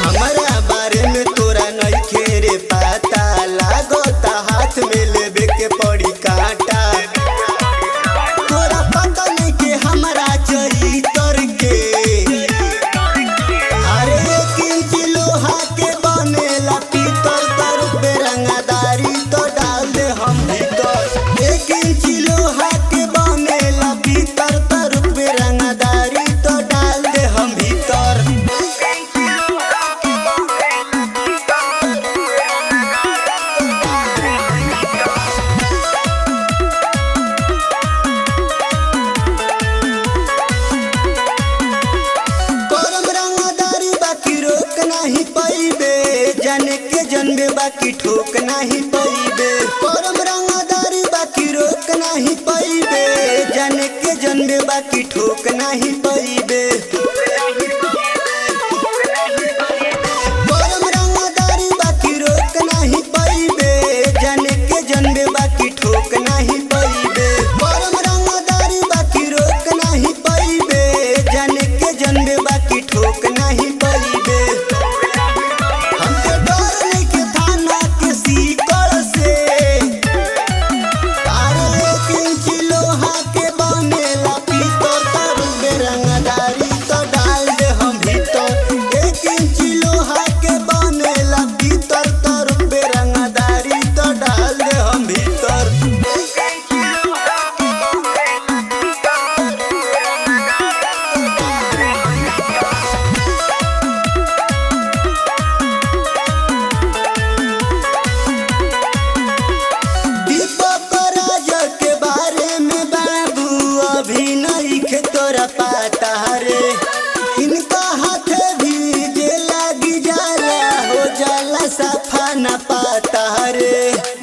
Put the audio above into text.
हमारा बारे में तोरा नइखे रे पता, लागता हाथ में लेबे के पड़ी कांटा। तोरा पता नहीं के हमारा चरित्र के, अरे 1 इंच लोहा के बनेला पीतल, तर पे रंगदारी तो डाल दे हम भीतर। 1 इंच लोहा के बनेला पीतल, तर पे रंगदारी तो डाल दे हम भीतर। नहीं पैबे जाने के जनबे बाकी ठोक नहीं पैबे, परम रंगदारी बाकी रोक नहीं पैबे, जाने के जनबे बाकी ठोक नहीं पैबे। परम रंगदारी बाकी रोक नहीं पैबे, जाने के जनबे बाकी ठोक नहीं पैबे। परम रंगदारी बाकी रोक नहीं पैबे, जाने के जनबे बाकी ठोक नहीं पैबे। तोरा पाता रे इनका हाथ भी जे लागी जाला, हो जाला सफा न पाता रे।